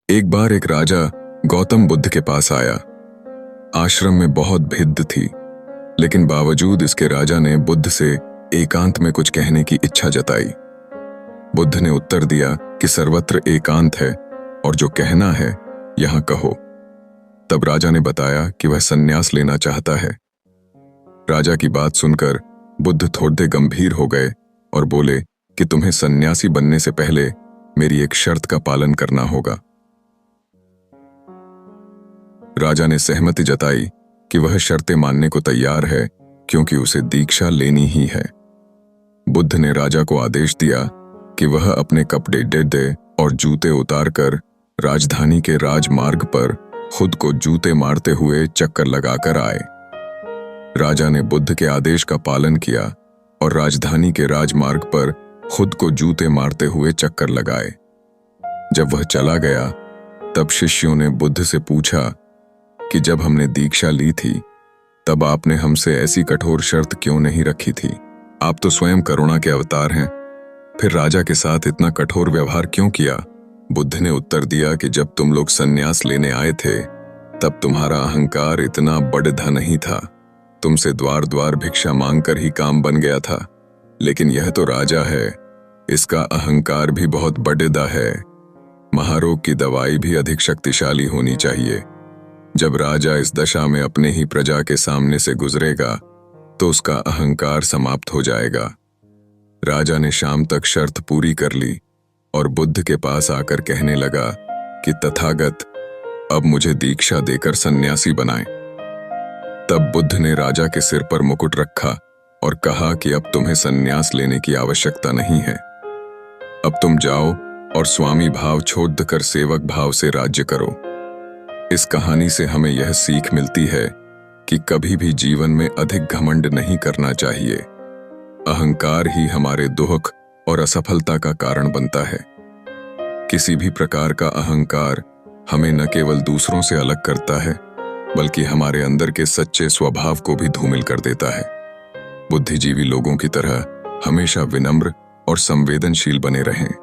एक बार एक राजा गौतम बुद्ध के पास आया। आश्रम में बहुत भिद्ध थी, लेकिन बावजूद इसके राजा ने बुद्ध से एकांत में कुछ कहने की इच्छा जताई। बुद्ध ने उत्तर दिया कि सर्वत्र एकांत है और जो कहना है यहां कहो। तब राजा ने बताया कि वह संन्यास लेना चाहता है। राजा की बात सुनकर बुद्ध थोड़े गंभीर हो गए और बोले कि तुम्हें सन्यासी बनने से पहले मेरी एक शर्त का पालन करना होगा। राजा ने सहमति जताई कि वह शर्तें मानने को तैयार है, क्योंकि उसे दीक्षा लेनी ही है। बुद्ध ने राजा को आदेश दिया कि वह अपने कपड़े दे दे और जूते उतारकर राजधानी के राजमार्ग पर खुद को जूते मारते हुए चक्कर लगाकर आए। राजा ने बुद्ध के आदेश का पालन किया और राजधानी के राजमार्ग पर खुद को जूते मारते हुए चक्कर लगाए। जब वह चला गया, तब शिष्यों ने बुद्ध से पूछा कि जब हमने दीक्षा ली थी तब आपने हमसे ऐसी कठोर शर्त क्यों नहीं रखी थी? आप तो स्वयं करुणा के अवतार हैं, फिर राजा के साथ इतना कठोर व्यवहार क्यों किया? बुद्ध ने उत्तर दिया कि जब तुम लोग संन्यास लेने आए थे तब तुम्हारा अहंकार इतना बढ़ा नहीं था। तुमसे द्वार द्वार भिक्षा मांगकर ही काम बन गया था, लेकिन यह तो राजा है, इसका अहंकार भी बहुत बढ़ा है। महारोग की दवाई भी अधिक शक्तिशाली होनी चाहिए। जब राजा इस दशा में अपने ही प्रजा के सामने से गुजरेगा तो उसका अहंकार समाप्त हो जाएगा। राजा ने शाम तक शर्त पूरी कर ली और बुद्ध के पास आकर कहने लगा कि तथागत, अब मुझे दीक्षा देकर सन्यासी बनाएं। तब बुद्ध ने राजा के सिर पर मुकुट रखा और कहा कि अब तुम्हें सन्यास लेने की आवश्यकता नहीं है। अब तुम जाओ और स्वामी भाव छोड़कर सेवक भाव से राज्य करो। इस कहानी से हमें यह सीख मिलती है कि कभी भी जीवन में अधिक घमंड नहीं करना चाहिए। अहंकार ही हमारे दुख और असफलता का कारण बनता है। किसी भी प्रकार का अहंकार हमें न केवल दूसरों से अलग करता है, बल्कि हमारे अंदर के सच्चे स्वभाव को भी धूमिल कर देता है। बुद्धिजीवी लोगों की तरह हमेशा विनम्र और संवेदनशील बने रहें।